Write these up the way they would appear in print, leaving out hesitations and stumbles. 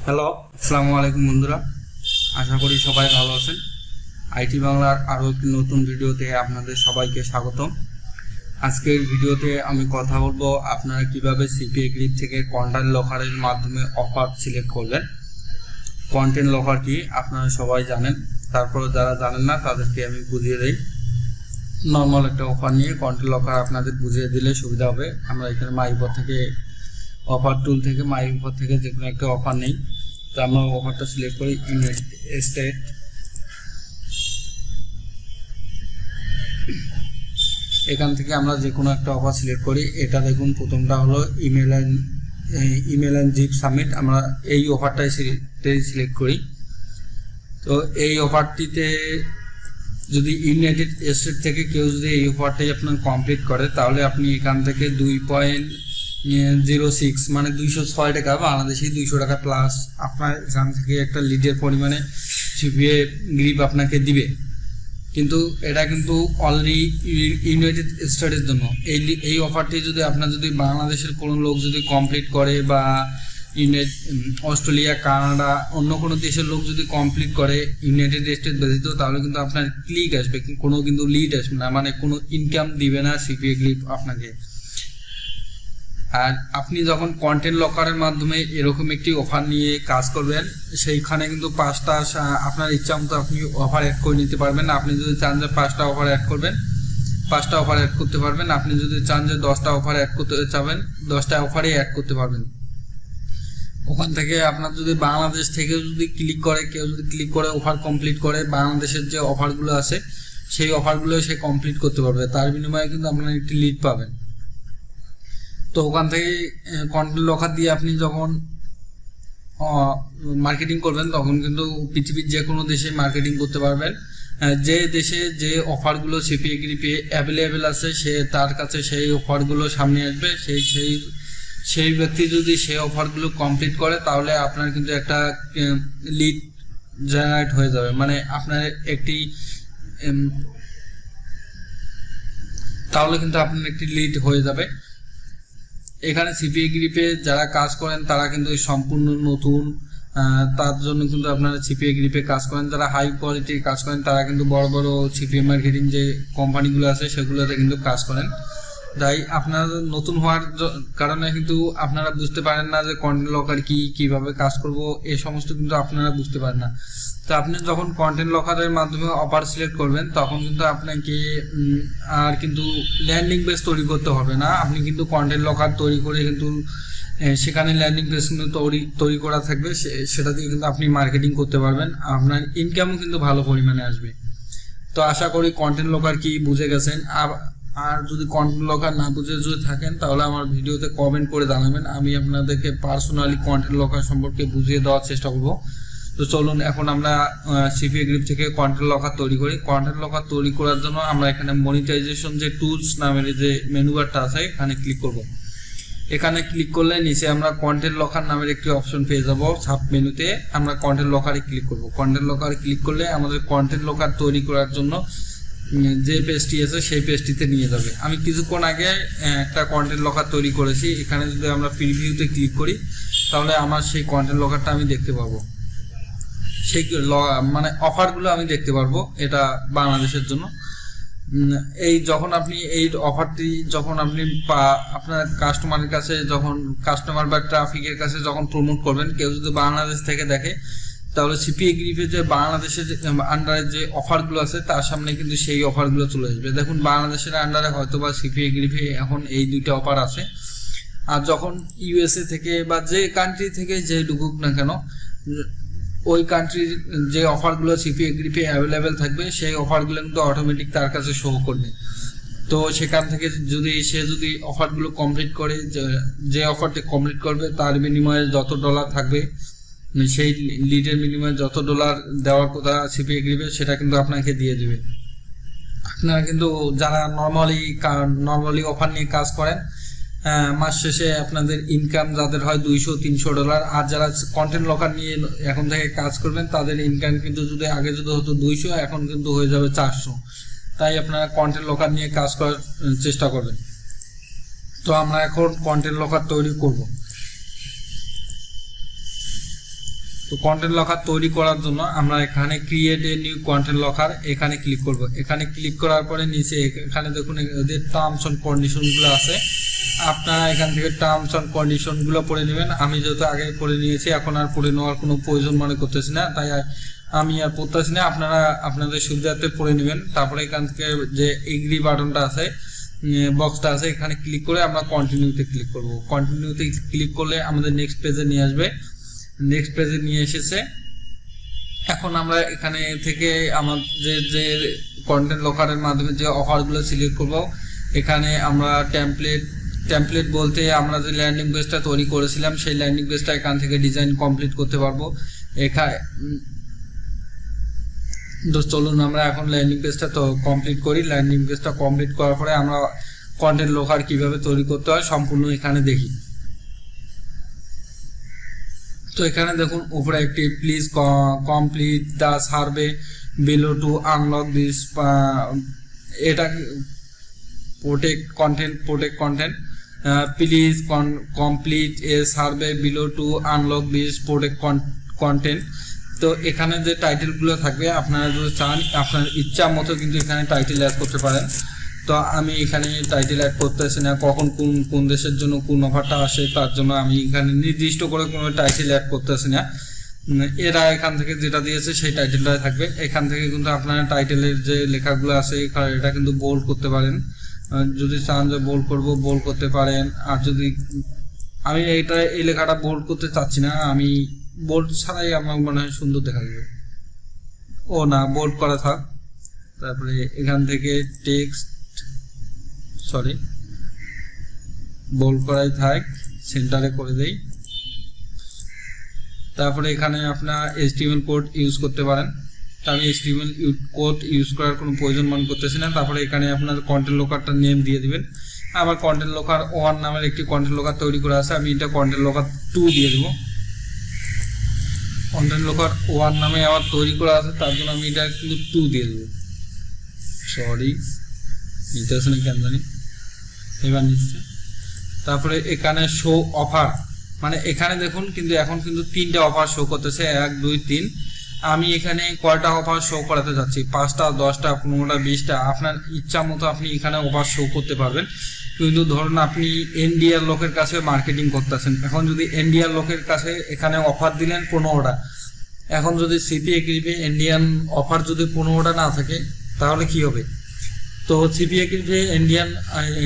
Hello, আসসালামু আলাইকুম বন্ধুরা। আশা করি সবাই ভালো আছেন। আইটি বাংলার আরও একটি নতুন ভিডিওতে আপনাদের সবাইকে স্বাগতম। আজকের ভিডিওতে আমি কথা বলবো আপনারা কিভাবে সিপিএ গ্রিপ থেকে কন্টেন্ট লকারের মাধ্যমে অফার সিলেক্ট করবেন। কন্টেন্ট লকার কি আপনারা সবাই জানেন, তারপরে যারা জানেন না তাদেরকে আমি বুঝিয়ে দিই। নর্মাল একটা অফার নিয়ে কন্টেন্ট লকার আপনাদের বুঝিয়ে দিলে সুবিধা হবে। আমরা এখানে মাইপর থেকে অফার টুল থেকে মাইপর থেকে যে কোনো একটা অফার নেই, তো আমরা অফারটা সিলেক্ট করি ইউনাইটেড স্টেট। এখান থেকে আমরা যে কোনো একটা অফার সিলেক্ট করি। এটা দেখুন, প্রথমটা হলো ইমেল অ্যান্ড জিপ সাবমিট। আমরা এই অফারটাই সিলেক্ট করি। তো এই অফারটিতে যদি ইউনাইটেড স্টেট থেকে কেউ যদি এই অফারটাই আপনার কমপ্লিট করে, তাহলে আপনি এখান থেকে 2.06 মানে 206 টাকা, বাংলাদেশি 200 টাকা প্লাস আপনার এখান থেকে একটা লিডের পরিমাণে সিপিএ গ্রিপ আপনাকে দিবে। কিন্তু এটা কিন্তু অলরেডি ইউনাইটেড স্টেটের জন্য। এই অফারটি যদি আপনার যদি বাংলাদেশের কোনো লোক যদি কমপ্লিট করে, বা অস্ট্রেলিয়া, কানাডা, অন্য কোনো দেশের লোক যদি কমপ্লিট করে ইউনাইটেড স্টেট ব্যতীত, তাহলে কিন্তু আপনার ক্লিক আসবে, কোনো কিন্তু লিড আসবে না, মানে কোনো ইনকাম দিবে না সিপিএ গ্রিপ আপনাকে। আর আপনি যখন কন্টেন্ট লকারের মাধ্যমে এরকম একটি অফার নিয়ে কাজ করবেন, সেইখানে কিন্তু 5টা আপনার ইচ্ছা মতো আপনি অফার অ্যাড করে নিতে পারবেন। আপনি যদি চান যে 5টা অফার অ্যাড করবেন, 5টা অফার অ্যাড করতে পারবেন। আপনি যদি চান যে 10টা অফার অ্যাড করতে চাবেন, 10টা অফারই অ্যাড করতে পারবেন। ওখান থেকে আপনার যদি বাংলাদেশ থেকে যদি কেউ যদি ক্লিক করে অফার কমপ্লিট করে, বাংলাদেশের যে অফারগুলো আছে সেই অফারগুলো সে কমপ্লিট করতে পারবে। তার বিনিময়ে কিন্তু আপনার একটি লিড পাবেন। তো ওখান থেকে কন্টেন্ট লকার দিয়ে আপনি যখন মার্কেটিং করবেন, তখন কিন্তু পৃথিবীর যে কোনো দেশে মার্কেটিং করতে পারবেন। যে দেশে যে অফারগুলো সিপিএ গ্রিপে অ্যাভেলেবেল আছে, সে তার কাছে সেই অফারগুলো সামনে আসবে। সেই ব্যক্তি যদি সেই অফারগুলো কমপ্লিট করে, তাহলে আপনার কিন্তু একটা লিড জেনারেট হয়ে যাবে, মানে আপনার একটি লিড হয়ে যাবে। এখানে সিপিএ গ্রিপে যারা কাজ করেন তারা কিন্তু সম্পূর্ণ নতুন, তার জন্য কিন্তু আপনারা সিপিএ গ্রিপে কাজ করেন। যারা হাই কোয়ালিটির কাজ করেন তারা কিন্তু বড় বড় সিপিএ মার্কেটিং যে কোম্পানিগুলো আছে সেগুলোতে কিন্তু কাজ করেন। তাই আপনারা নতুন হওয়ার কারণে কিন্তু আপনারা বুঝতে পারেন না যে কন্টেন্ট লকার কিভাবে কাজ করব, এই সমস্ত কিন্তু আপনারা বুঝতে পারেন না। তো আপনি যখন কন্টেন্ট লকারের মাধ্যমে অফার সিলেক্ট করবেন, তখন কিন্তু আপনাকে আর কিন্তু ল্যান্ডিং পেজ তৈরি করতে হবে না। আপনি কিন্তু কন্টেন্ট লকার তৈরি করে কিন্তু সেখানে ল্যান্ডিং পেজ কিন্তু তৈরি করা থাকবে, সেটা দিয়ে কিন্তু আপনি মার্কেটিং করতে পারবেন। আপনার ইনকামও কিন্তু ভালো পরিমাণে আসবে। তো আশা করি কন্টেন্ট লকার কি বুঝে গেছেন। আর যদি কন্টেন্ট লকার না বুঝে যদি থাকেন, তাহলে আমার ভিডিওতে কমেন্ট করে জানাবেন। আমি আপনাদেরকে পার্সোনালি কন্টেন্ট লকার সম্পর্কে বুঝিয়ে দেওয়ার চেষ্টা করব। তো চলুন এখন আমরা সিপিএ গ্রিপ থেকে কন্টেন্ট লকার তৈরি করি। কন্টেন্ট লকার তৈরি করার জন্য আমরা এখানে মনিটাইজেশন যে টুলস নামের যে মেনু বারটা আছে, এখানে ক্লিক করব। এখানে ক্লিক করলে নিচে আমরা কন্টেন্ট লকার নামের একটি অপশন পেয়ে যাব। সাব মেনুতে আমরা কন্টেন্ট লকারে ক্লিক করব। কন্টেন্ট লকারে ক্লিক করলে আমাদের কন্টেন্ট লকার তৈরি করার জন্য যে পেজটি আছে সেই পেজটিতে নিয়ে যাবে। আমি কিছুক্ষণ আগে একটা কন্টেন্ট লকার তৈরি করেছি। এখানে যদি আমরা প্রিভিউতে ক্লিক করি, তাহলে আমার সেই কন্টেন্ট লকারটা আমি দেখতে পাবো, সেই মানে অফারগুলো আমি দেখতে পারবো। এটা বাংলাদেশের জন্য। এই যখন আপনি এই অফারটি যখন আপনি আপনার কাস্টমারের কাছে, যখন কাস্টমার বা ট্রাফিকের কাছে যখন প্রমোট করবেন, কেউ যদি বাংলাদেশ থেকে দেখে, তাহলে সিপিএ গ্রিপে যে বাংলাদেশের আন্ডারে যে অফারগুলো আছে তার সামনে কিন্তু সেই অফারগুলো চলে আসবে। দেখুন, বাংলাদেশের আন্ডারে হয়তো বা সিপিএ গ্রিপে এখন এই 2টা অফার আছে। আর যখন ইউএসএ থেকে বা যে কান্ট্রি থেকে যে ঢুকুক না কেন, ওই কান্ট্রির যে অফারগুলো সিপিএ গ্রিপে অ্যাভেলেবেল থাকবে, সেই অফারগুলো কিন্তু অটোমেটিক তার কাছে শো করবে। তো সেখান থেকে সে যদি অফারগুলো কমপ্লিট করে, যে অফারটি কমপ্লিট করবে তার বিনিময়ে যত ডলার থাকবে, সেই লিডের বিনিময়ে যত ডলার দেওয়ার কথা সিপিএ গ্রিপে, সেটা কিন্তু আপনাকে দিয়ে দিবে। আপনারা কিন্তু যারা নর্মালি অফার নিয়ে কাজ করেন, মাস শেষে আপনাদের ইনকাম যাদের হয় $200-300, আর যারা কন্টেন্ট লকার নিয়ে এখন থেকে কাজ করবেন তাদের ইনকাম কিন্তু যদি আগে যদি হতো 200, এখন কিন্তু হয়ে যাবে 400। তাই আপনারা কন্টেন্ট লকার নিয়ে কাজ করার চেষ্টা করবেন। তো আমরা এখন কন্টেন্ট লকার তৈরি করব। তো কন্টেন্ট লকার তৈরি করার জন্য আমরা এখানে create a new content locker এখানে ক্লিক করব। এখানে ক্লিক করার পরে নিচে এখানে দেখুন এদের টার্মস এন্ড কন্ডিশনগুলো আছে, আপনারা এখান থেকে টার্মস এন্ড কন্ডিশনগুলো পড়ে নেবেন। আমি যেহেতু আগে পড়ে নিয়েছি, এখন আর পড়ে নেওয়ার কোনো প্রয়োজন মনে করতেছি না, তাই আমি আর পড়তেছি না, আপনারা আপনাদের সুবিধার্থে পড়ে নেবেন। তারপরে এখান থেকে যে এগ্রি বাটনটা আছে, বক্সটা আছে, এখানে ক্লিক করে আমরা কন্টিনিউতে ক্লিক করব। কন্টিনিউতে ক্লিক করলে আমাদের নেক্সট পেজে নিয়ে আসবে। নেক্সট পেজে নিয়ে এসেছে। এখন আমরা এখানে থেকে আমাদের যে কন্টেন্ট লকারের মাধ্যমে যে অফারগুলো সিলেক্ট করব, এখানে আমরা টেমপ্লেট বলতে আমরা যে ল্যান্ডিং পেজটা তৈরি করেছিলাম সেই ল্যান্ডিং পেজটা এখান থেকে ডিজাইন কমপ্লিট করতে পারবো। এখানে চলুন আমরা এখন ল্যান্ডিং পেজটা তো কমপ্লিট করি। ল্যান্ডিং পেজটা কমপ্লিট করার পরে আমরা কন্টেন্ট লকার কিভাবে তৈরি করতে হয় সম্পূর্ণ এখানে দেখি। তো এখানে দেখুন উপরে একটি please complete the survey below to unlock this, এটা protect content please complete a survey below to unlock this protect content. তো এখানে যে টাইটেলগুলো থাকবে আপনারা যদি চান আপনার ইচ্ছা মতো কিন্তু এখানে টাইটেল অ্যাড করতে পারেন। তো আমি এখানে টাইটেল অ্যাড করতেছি না, কখন কোন দেশের জন্য কোন অফারটা আসে তার জন্য আমি এখানে নির্দিষ্ট করে কোনো টাইটেল অ্যাড করতেছি না। এরা এখান থেকে যেটা দিয়েছে সেই টাইটেলটাই থাকবে। এখান থেকে কিন্তু আপনারা টাইটেলের যে লেখাগুলো আছে এটা কিন্তু বোল্ড করতে পারেন, যদি চান যে বোল্ড করব বোল্ড করতে পারেন। আর যদি আমি এই লেখাটা বোল্ড করতে চাচ্ছি না, আমি বোল্ড ছাড়াই আমার মনে হয় সুন্দর দেখা যাবে। ও না, বোল্ড করা থাক। তারপরে এখান থেকে টেক্সট বোল্ড করাই থাক, সেন্টারে করে দেই। তারপরে এখানে আপনার HTML কোড ইউজ করতে পারেন, আমি HTML কোড ইউজ করার কোনো প্রয়োজন মনে করতেছি না। তারপরে এখানে আপনার কন্টেন্ট লকারটা নেম দিয়ে দিবেন। আমার কন্টেন্ট লকার 1 নামের একটি কন্টেন্ট লকার তৈরি করা আছে, আমি এটা কন্টেন্ট লকার 2 দিয়ে দেবো। কন্টেন্ট লকার 1 নামে আমার তৈরি করা আছে, তার জন্য আমি এটা কিন্তু 2 দিয়ে দেবো। নিতে আসে না কেন জানি, এবার নিচ্ছে। তারপরে এখানে শো অফার, মানে এখানে দেখুন কিন্তু এখন কিন্তু 3টা অফার শো করতেছে, 1 2 3। আমি এখানে কয়টা অফার শো করাতে যাচ্ছি, 5টা 10টা 15টা 20টা, আপনার ইচ্ছা মতো আপনি এখানে অফার শো করতে পারবেন। কিন্তু ধরুন আপনি ইন্ডিয়ার লোকের কাছে মার্কেটিং করতেছেন, এখন যদি ইন্ডিয়ার লোকের কাছে এখানে অফার দিলেন 15টা, এখন যদি CPA গ্রিপে ইন্ডিয়ান অফার যদি 15টা না থাকে তাহলে কি হবে? তো CPA গ্রিপে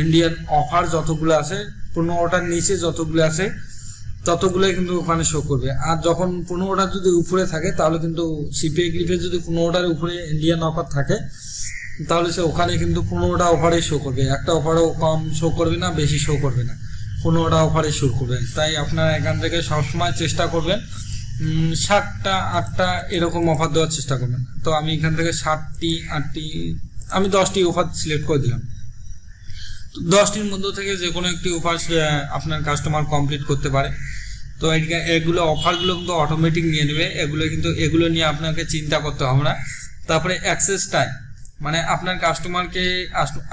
ইন্ডিয়ান অফার যতগুলো আছে 15টার নিচে যতগুলো আছে ততগুলোই কিন্তু ওখানে শো করবে। আর যখন 15টা যদি উপরে থাকে তাহলে কিন্তু CPA গ্রিপে যদি 15টার উপরে ইন্ডিয়ান অফার থাকে তাহলে সে ওখানে কিন্তু 15টা অফারে শো করবে, একটা অফারও কম শো করবে না, বেশি শো করবে না, 15টা অফারে শো করবে। তাই আপনারা এখান থেকে সবসময় চেষ্টা করবেন 7টা 8টা এরকম অফার দেওয়ার চেষ্টা করবেন। তো আমি এখান থেকে 7টি 8টি আমি 10টি অফার সিলেক্ট করে দিলাম। 10টির মধ্যে থেকে যে কোনো একটি অফার আপনার কাস্টমার কমপ্লিট করতে পারে। তো এগুলো অফারগুলো কিন্তু অটোমেটিক নিয়ে নেবে, এগুলো নিয়ে আপনাকে চিন্তা করতে হবে না। তারপরে অ্যাক্সেস টাইম, মানে আপনার কাস্টমারকে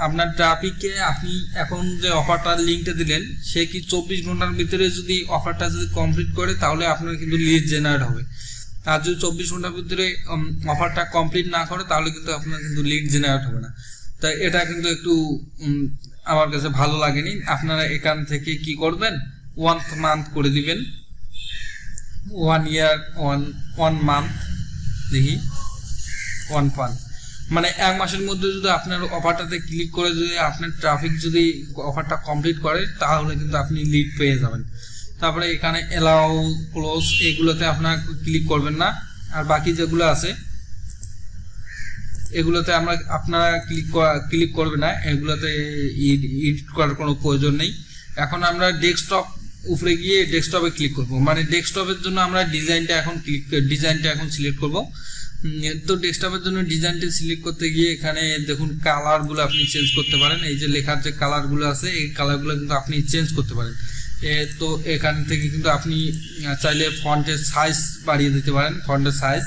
আপনার ট্রাফিককে আপনি এখন যে অফারটার লিঙ্কটা দিলেন সে কি 24 ঘন্টার ভিতরে যদি অফারটা যদি কমপ্লিট করে তাহলে আপনার কিন্তু লিড জেনারেট হবে। আর যদি 24 ঘন্টার ভিতরে অফারটা কমপ্লিট না করে তাহলে কিন্তু আপনার কিন্তু লিড জেনারেট হবে না। তাই এটা কিন্তু একটু আমার কাছে ভালো লাগেনি। আপনারা এখান থেকে কি করবেন, 1 মান্থ করে দিবেন, 1 ইয়ার 1 মান্থ, দেখি 1 মান্থ, মানে 1 মাসের মধ্যে যদি আপনার অফারটাতে ক্লিক করে যদি আপনার ট্রাফিক যদি অফারটা কমপ্লিট করে তাহলে কিন্তু আপনি লিড পেয়ে যাবেন। তারপরে এখানে এলাও ক্লোজ এগুলোতে আপনার ক্লিক করবেন না, আর বাকি যেগুলো আছে এগুলোতে আপনারা ক্লিক করবেন না, এগুলোতে এডিট করার কোনো প্রয়োজন নেই। এখন আমরা ডেস্কটপ উপরে গিয়ে ডেস্কটপে ক্লিক করব, মানে ডেস্কটপের জন্য আমরা ডিজাইনটা এখন সিলেক্ট করব। তো ডেস্কটপের জন্য ডিজাইনটা সিলেক্ট করতে গিয়ে এখানে দেখুন কালারগুলো আপনি চেঞ্জ করতে পারেন, এই যে লেখার যে কালারগুলো আছে এই কালারগুলো কিন্তু আপনি চেঞ্জ করতে পারেন। তো এখান থেকে কিন্তু আপনি চাইলে ফন্টের সাইজ বাড়িয়ে দিতে পারেন, ফন্টের সাইজ,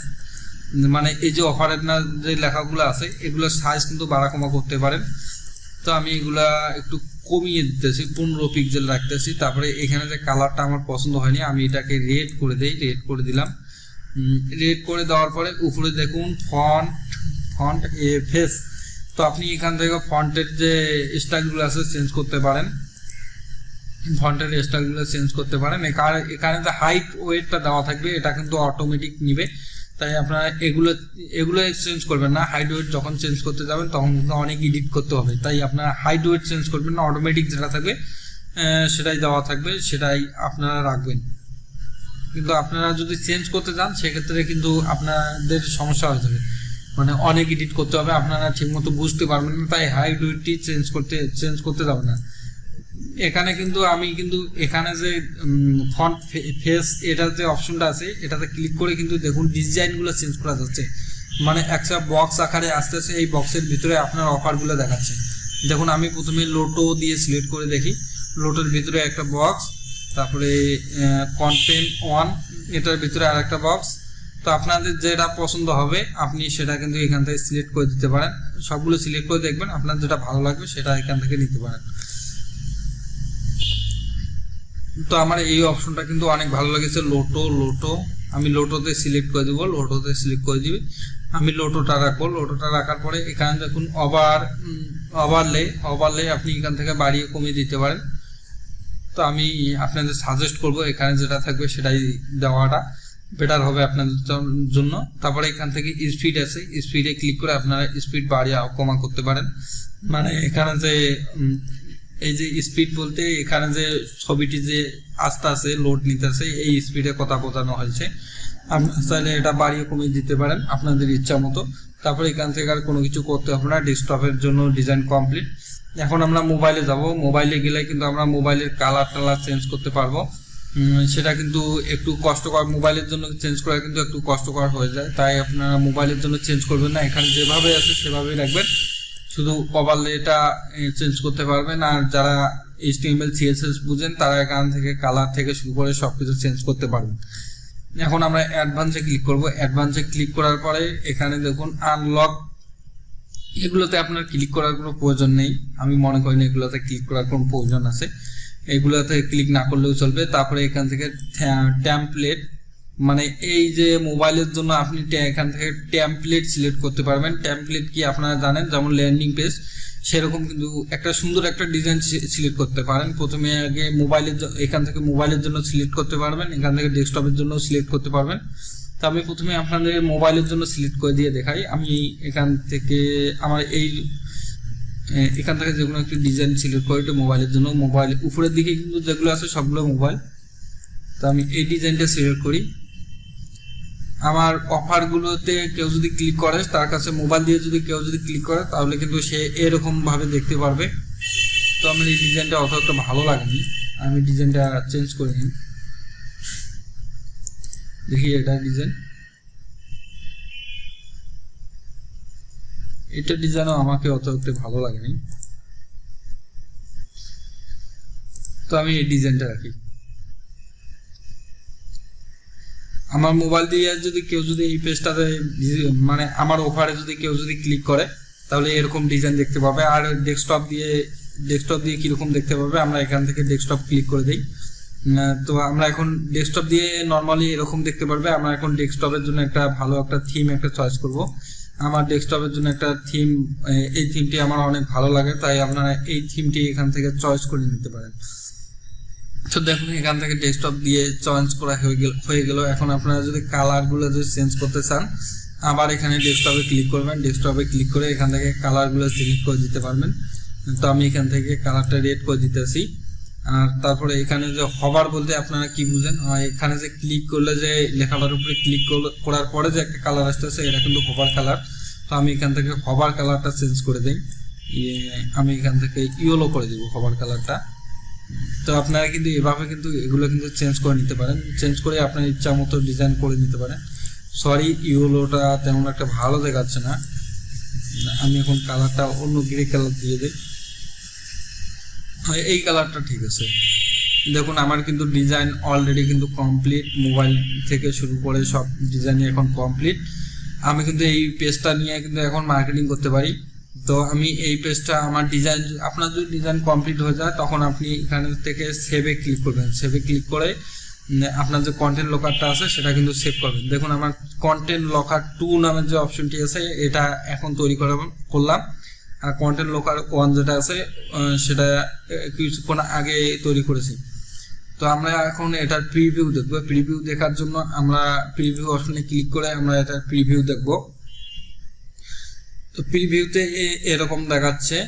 মানে এই যে অফারের না যে লেখাগুলো আছে এগুলোর সাইজ কিন্তু বাড়া কমা করতে পারেন। তো আমি এগুলা একটু কমিয়ে দিতেছি, 15 পিক্সেল রাখতেছি। তারপরে এখানে যে কালারটা আমার পছন্দ হয়নি আমি এটাকে রেড করে দিই, রেড করে দিলাম। রেড করে দেওয়ার পরে উপরে দেখুন ফন্ট ফেস। তো আপনি এখান থেকে ফন্টের যে স্টাইলগুলো আছে চেঞ্জ করতে পারেন, ফন্টের স্টাইলগুলো চেঞ্জ করতে পারেন। এখানে যে হাইট ওয়েটটা দেওয়া থাকবে এটা কিন্তু অটোমেটিক নিবে, তাই আপনারা এগুলো চেঞ্জ করবেন না। হাইট ওয়েট যখন চেঞ্জ করতে যাবেন তখন কিন্তু অনেক এডিট করতে হবে, তাই আপনারা হাইট ওয়েট চেঞ্জ করবেন না, অটোমেটিক যেটা থাকবে সেটাই দেওয়া থাকবে, সেটাই আপনারা রাখবেন। কিন্তু আপনারা যদি চেঞ্জ করতে যান সেক্ষেত্রে কিন্তু আপনাদের সমস্যা হয়ে যাবে, মানে অনেক এডিট করতে হবে, আপনারা ঠিকমতো বুঝতে পারবেন না, তাই হাইট ওয়েটটি চেঞ্জ করতে যাবেন না। এখানে কিন্তু আমি কিন্তু এখানে যে ফন্ট ফেস এটার যে অপশনটা আছে এটাতে ক্লিক করে কিন্তু দেখুন ডিজাইনগুলো চেঞ্জ করা যাচ্ছে, মানে একটা বক্স আকারে আসতেছে, এই বক্সের ভিতরে আপনার অফারগুলো দেখাচ্ছে। দেখুন আমি প্রথমে লোটো দিয়ে সিলেক্ট করে দেখি, লোটোর ভিতরে একটা বক্স, তারপরে কন্টেন্ট 1 এটার ভিতরে আর একটা বক্স। তো আপনাদের যেটা পছন্দ হবে আপনি সেটা কিন্তু এখান থেকে সিলেক্ট করে দিতে পারেন, সবগুলো সিলেক্ট করে দেখবেন, আপনার যেটা ভালো লাগবে সেটা এখান থেকে নিতে পারেন। তো আমার এই অপশনটা কিন্তু অনেক ভালো লেগেছে, লোটো আমি লোটোতে সিলেক্ট করে দিব, লোটোতে সিলেক্ট করে দিবে, আমি লোটোটা রাখবো। লোটোটা রাখার পরে এখানে দেখুন ওভারলে আপনি এখান থেকে বাড়িয়ে কমিয়ে দিতে পারেন। তো আমি আপনাদের সাজেস্ট করব এখানে যেটা থাকবে সেটাই দেওয়াটা বেটার হবে আপনাদের জন্য। তারপরে এখান থেকে স্পিড আছে, স্পিডে ক্লিক করে আপনারা স্পিড বাড়িয়ে কমা করতে পারেন। মানে এখানে যে এই যে স্পিড বলতে এখানে যে ছবিটি যে আস্তে আস্তে লোড নিতেছে এই স্পিডে কথা বোঝানো হয়েছে, আপনারা চাইলে এটা বাড়িয়ে কমিয়ে দিতে পারেন আপনাদের ইচ্ছা মতো। তারপরে এখান থেকে আর কোনো কিছু করতে হবে না, ডেস্কটপের জন্য ডিজাইন কমপ্লিট। এখন আমরা মোবাইলে যাব, মোবাইলে গেলে কিন্তু আমরা মোবাইলের কালার চেঞ্জ করতে পারবো, সেটা কিন্তু একটু কষ্টকর, মোবাইলের জন্য চেঞ্জ করা কিন্তু একটু কষ্টকর হয়ে যায়, তাই আপনারা মোবাইলের জন্য চেঞ্জ করবেন না, এখানে যেভাবে আছে সেভাবেই রাখবেন, শুধু ওভারলেটা চেঞ্জ করতে পারবেন। আর যারা HTML CSS বুঝেন তারা এখান থেকে কালার থেকে শুরু করে সবকিছু চেঞ্জ করতে পারবেন। এখন আমরা অ্যাডভান্সে ক্লিক করব, অ্যাডভান্সে ক্লিক করার পরে এখানে দেখুন আনলক, এগুলোতে আপনার ক্লিক করার কোনো প্রয়োজন নেই, আমি মনে করি না এগুলোতে ক্লিক করার কোনো প্রয়োজন আছে, এগুলোতে ক্লিক না করলেও চলবে। তারপরে এখান থেকে টেমপ্লেট, মানে এই যে মোবাইলের জন্য আপনি এখান থেকে টেমপ্লেট সিলেক্ট করতে পারবেন। টেমপ্লেট কি আপনারা জানেন, যেমন ল্যান্ডিং পেজ সেরকম কিন্তু একটা সুন্দর একটা ডিজাইন সিলেক্ট করতে পারেন। প্রথমে আগে এখান থেকে মোবাইলের জন্য সিলেক্ট করতে পারবেন, এখান থেকে ডেস্কটপের জন্য সিলেক্ট করতে পারবেন। তো আমি প্রথমে আপনাদের মোবাইলের জন্য সিলেক্ট করে দিয়ে দেখাই। আমি এখান থেকে এখান থেকে যে কোনো একটি ডিজাইন সিলেক্ট করি মোবাইলের জন্য, মোবাইল উপরের দিকে কিন্তু যেগুলো আছে সবগুলো মোবাইল। তো আমি এই ডিজাইনটা সিলেক্ট করি। আমার অফারগুলোতে কেউ যদি ক্লিক করে, তার কাছে মোবাইল দিয়ে যদি কেউ ক্লিক করে তাহলে কিন্তু সে এরকম ভাবে দেখতে পারবে। তো আমার এই ডিজাইনটা অতটা ভালো লাগেনি, আমি ডিজাইনটা চেঞ্জ করে নিই, দেখি এটা ডিজাইন, এটা ডিজাইনও আমাকে অতটা ভালো লাগেনি, তো আমি এই ডিজাইনটা রাখি। আমার মোবাইল দিয়ে কেউ এই পেজটাতে মানে আমার অফারে কেউ ক্লিক করে তাহলে এরকম ডিজাইন দেখতে পাবে। আর ডেস্কটপ দিয়ে কিরকম দেখতে পাবে, আমরা এখান থেকে ডেস্কটপ ক্লিক করে দিই। তো আমরা এখন ডেস্কটপ দিয়ে নর্মালি এরকম দেখতে পারবে। আমরা এখন ডেস্কটপের জন্য একটা ভালো একটা থিম চয়েস করব। আমার ডেস্কটপের জন্য একটা থিম, এই থিমটি আমার অনেক ভালো লাগে, তাই আপনারা এই থিমটি এখান থেকে চয়েস করে নিতে পারেন। তো দেখুন এখান থেকে ডেস্কটপ দিয়ে চয়েস করা হয়ে গেল। এখন আপনারা যদি কালারগুলো চেঞ্জ করতে চান আবার এখানে ডেস্কটপে ক্লিক করবেন, ডেস্কটপে ক্লিক করে এখান থেকে কালারগুলো সিলেক্ট করে দিতে পারবেন। তো আমি এখান থেকে কালারটা রেড করে দিতেছি। আর তারপরে এখানে যে হভার বলতে আপনারা কি বুঝেন, এখানে যে ক্লিক করলে যে লেখাটার উপরে ক্লিক করার পরে যে একটা কালার আসতেছে এটা কিন্তু হভার কালার। তো আমি এখান থেকে হভার কালারটা চেঞ্জ করে দিই, আমি এখান থেকে ইয়েলো করে দিব হভার কালারটা। তো আপনারা কিন্তু এভাবে কিন্তু এগুলো কিন্তু চেঞ্জ করে নিতে পারেন, চেঞ্জ করে আপনার ইচ্ছা মতো ডিজাইন করে নিতে পারেন। সরি, ইয়েলোটা তেমন একটা ভালো দেখাচ্ছে না, আমি এখন কালারটা অন্য গ্রে কালার দিয়ে দিই, এই কালারটা ঠিক আছে। দেখুন আমার কিন্তু ডিজাইন অলরেডি কিন্তু কমপ্লিট, মোবাইল থেকে শুরু করে সব ডিজাইন এখন কমপ্লিট। আমি কিন্তু এই পেজটা নিয়ে কিন্তু এখন মার্কেটিং করতে পারি। তো আমি এই পেজটা আমার ডিজাইন, আপনার যদি ডিজাইন কমপ্লিট হয়ে যায় তখন আপনি এখানে থেকে সেভে ক্লিক করবেন। সেভে ক্লিক করে আপনার যে কন্টেন্ট লকারটা আছে সেটা কিন্তু সেভ করবেন। দেখুন আমার কন্টেন্ট লকার 2 নামের যে অপশনটি আছে এটা এখন তৈরি করলাম, আর কন্টেন্ট লকার 1 যেটা আছে সেটা কিছুক্ষণ আগে তৈরি করেছি। তো আমরা এখন এটার প্রিভিউ দেখব। প্রিভিউ দেখার জন্য আমরা প্রিভিউ অপশনে ক্লিক করে আমরা এটার প্রিভিউ দেখব। তো প্রিভিউতে এরকম দেখাচ্ছে।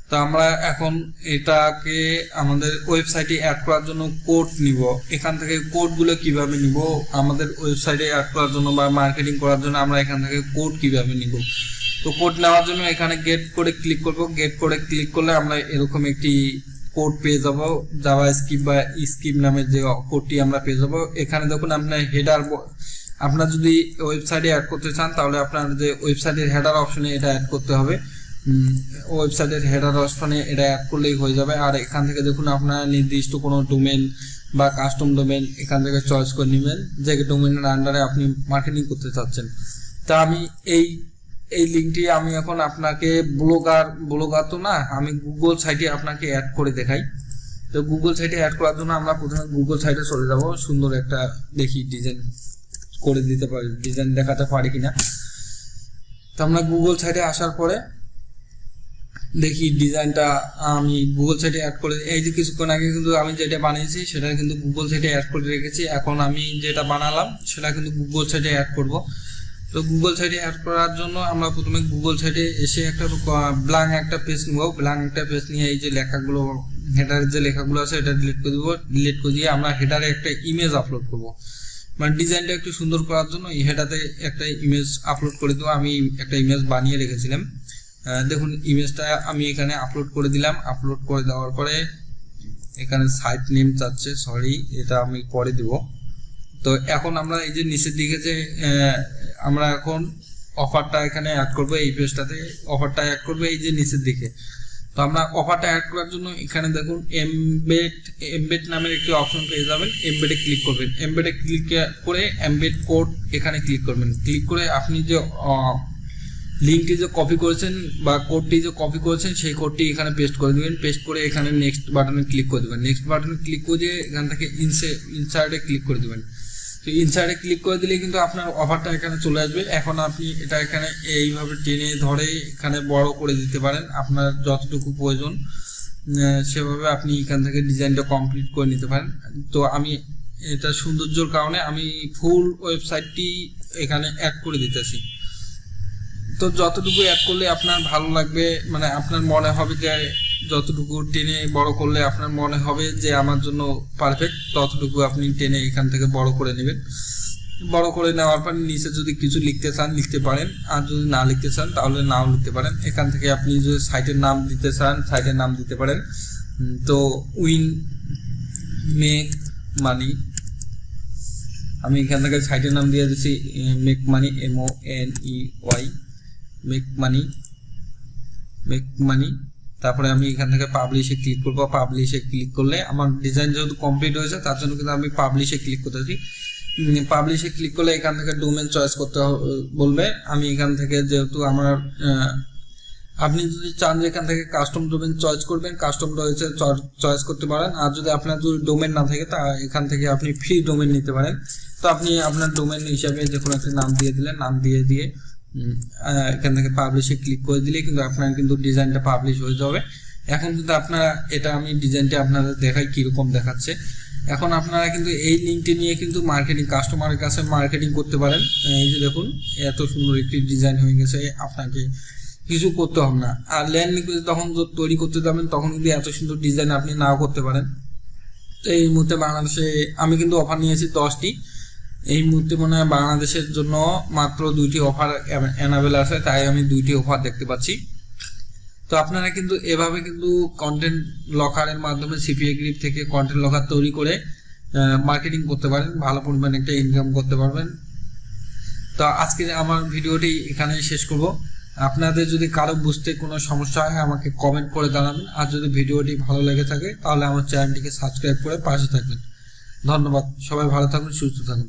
তো আমরা এখন এটাকে আমাদের ওয়েবসাইটে অ্যাড করার জন্য কোড নিব। এখান থেকে কোডগুলো কিভাবে নিব, আমাদের ওয়েবসাইটে অ্যাড করার জন্য বা মার্কেটিং করার জন্য আমরা এখান থেকে কোড কিভাবে নিব। তো কোড নেওয়ার জন্য এখানে গেট কোডে ক্লিক করব। গেট কোডে ক্লিক করলে আমরা এরকম একটি কোড পেয়ে যাব, জাভা স্ক্রিপ্ট বা স্ক্রিপ্ট নামের যে কোডটি আমরা পেয়ে যাব। এখানে দেখুন আপনার হেডার, আপনার যদি ওয়েবসাইটে অ্যাড করতে চান তাহলে আপনার যে ওয়েবসাইটের হেডার অপশনে এটা অ্যাড করতে হবে। ওয়েবসাইটের হেডার অপশনে এটা অ্যাড করলেই হয়ে যাবে। আর এখান থেকে দেখুন আপনার নির্দিষ্ট কোনো ডোমেন বা কাস্টম ডোমেন এখান থেকে চয়েস করে নেবেন যে ডোমেনের আন্ডারে আপনি মার্কেটিং করতে চাচ্ছেন। তা আমি এই লিঙ্কটি আমি এখন আপনাকে ব্লগার তো না, আমি গুগল সাইটে আপনাকে অ্যাড করে দেখাই। তো গুগল সাইটে অ্যাড করার জন্য আমরা প্রথমে গুগল সাইটে চলে যাব। সুন্দর একটা দেখি ডিজাইন করে দিতে পারি, ডিজাইন দেখাতে পারি কিনা। তো আমরা গুগল সাইটে আসার পরে দেখি ডিজাইনটা আমি গুগল সাইটে অ্যাড করে, এই যে কিছুক্ষণ আগে কিন্তু আমি যেটা বানিয়েছি সেটা কিন্তু গুগল সাইটে অ্যাড করে রেখেছি। এখন আমি যেটা বানালাম সেটা কিন্তু গুগল সাইটে অ্যাড করব। তো গুগল সাইটে অ্যাড করার জন্য আমরা প্রথমে গুগল সাইটে এসে একটা ব্ল্যাঙ্ক একটা পেজ নিব। ব্ল্যাঙ্ক একটা পেজ নিয়ে এই যে লেখাগুলো, হেডারের যে লেখাগুলো আছে এটা ডিলিট করে দেবো। ডিলিট করে দিয়ে আমরা হেডারে একটা ইমেজ আপলোড করব। মানে ডিজাইনটা একটু সুন্দর করার জন্য এই হেডারে একটা ইমেজ আপলোড করে দেবো। আমি একটা ইমেজ বানিয়ে রেখেছিলাম। দেখুন ইমেজটা আমি এখানে আপলোড করে দিলাম। আপলোড করে দেওয়ার পরে এখানে সাইট নেম চাচ্ছে, সরি এটা আমি পরে দেব। তো এখন আমরা এই যে নিচের দিকে যে আমরা এখন অফারটা এখানে অ্যাড করব, এই পেজটাতে অফারটা অ্যাড করব এই যে নিচের দিকে। তো আমরা অফারটা অ্যাড করার জন্য এখানে দেখুন এমবেড নামের একটি অপশন পেয়ে যাবেন। এমবেডে ক্লিক করবেন। এমবেডে ক্লিক করে এমবেড কোড এখানে ক্লিক করবেন। ক্লিক করে আপনি যে লিঙ্কটি যে কপি করেছেন বা কোডটি যে কপি করেছেন সেই কোডটি এখানে পেস্ট করে দিবেন। পেস্ট করে এখানে নেক্সট বাটনে ক্লিক করে দেবেন। নেক্সট বাটনে ক্লিক করে দিয়ে এখান থেকে ইনসার্টে ক্লিক করে দেবেন। তো ইনসার্টে ক্লিক করে দিলে কিন্তু আপনার অফারটা এখানে চলে আসবে। এখন আপনি এটা এখানে এইভাবে টেনে ধরে এখানে বড় করে দিতে পারেন, আপনার যতটুকু প্রয়োজন সেভাবে আপনি এখান থেকে ডিজাইনটা কমপ্লিট করে নিতে পারেন। তো আমি এটা সৌন্দর্যের কারণে আমি ফুল ওয়েবসাইটটি এখানে অ্যাড করে দিতেছি। তো যতটুকু অ্যাড করলে আপনার ভালো লাগবে, মানে আপনার মনে হবে যে যতটুকু টেনে বড় করলে আপনার মনে হবে যে আমার জন্য পারফেক্ট, ততটুকু আপনি টেনে এখান থেকে বড় করে নেবেন। বড় করে নেওয়ার পর নিচে যদি কিছু লিখতে চান লিখতে পারেন, আর যদি না লিখতে চান তাহলে নাও লিখতে পারেন। এখান থেকে আপনি যদি সাইটের নাম দিতে চান সাইটের নাম দিতে পারেন। তো উইন মেক মানি, আমি এখান থেকে সাইটের নাম দিয়ে দিচ্ছি make money, MONEY, make money. তারপরে আমি এখান থেকে পাবলিশে ক্লিক করবো। পাবলিশে ক্লিক করলে আমার ডিজাইন যেহেতু কমপ্লিট হয়েছে তার জন্য কিন্তু আমি পাবলিশে ক্লিক করতেছি। পাবলিশে ক্লিক করলে এখান থেকে ডোমেন চয়েস করতে বলবে। আমি এখান থেকে যেহেতু আমার আপনি যদি চান যে এখান থেকে কাস্টম ডোমেন চয়েস করবেন, কাস্টম রয়েছে চয়েস করতে পারেন। আর যদি আপনার যদি ডোমেন না থাকে তা এখান থেকে আপনি ফ্রি ডোমেন নিতে পারেন। তো আপনি আপনার ডোমেন হিসাবে যে কোনো একটা নাম দিয়ে দিলেন, নাম দিয়ে এখান থেকে পাবলিশে ক্লিক করে দিলে কিন্তু আপনার কিন্তু ডিজাইনটা পাবলিশ হয়ে যাবে। এখন কিন্তু আপনারা এটা আমি ডিজাইনটা আপনাদের দেখাই কিরকম দেখাচ্ছে। এখন আপনারা কিন্তু এই লিঙ্কটি নিয়ে কিন্তু মার্কেটিং, কাস্টমারের কাছে মার্কেটিং করতে পারেন। এই যে দেখুন এত সুন্দর একটি ডিজাইন হয়ে গেছে, আপনাকে কিছু করতে হবে না। আর ল্যান্ডিং পেজ তখন তৈরি করতে যাবেন তখন কিন্তু এত সুন্দর ডিজাইন আপনি নাও করতে পারেন। তো এই মুহূর্তে বাংলাদেশে আমি কিন্তু অফার নিয়েছি 10টি। এই মুহূর্তে মনে হয় বাংলাদেশের জন্য মাত্র 2টি অফার অ্যানাবেল আছে, তাই আমি 2টি অফার দেখতে পাচ্ছি। তো আপনারা কিন্তু এভাবে কিন্তু কন্টেন্ট লকারের মাধ্যমে CPA গ্রিপ থেকে কন্টেন্ট লকার তৈরি করে মার্কেটিং করতে পারেন, ভালো পরিমাণে একটা ইনকাম করতে পারবেন। তো আজকে আমার ভিডিওটি এখানে শেষ করব। আপনাদের যদি কারো বুঝতে কোনো সমস্যা হয় আমাকে কমেন্ট করে জানাবেন। আর যদি ভিডিওটি ভালো লেগে থাকে তাহলে আমার চ্যানেলটিকে সাবস্ক্রাইব করে পাশে থাকবেন। ধন্যবাদ, সবাই ভালো থাকুন, সুস্থ থাকুন।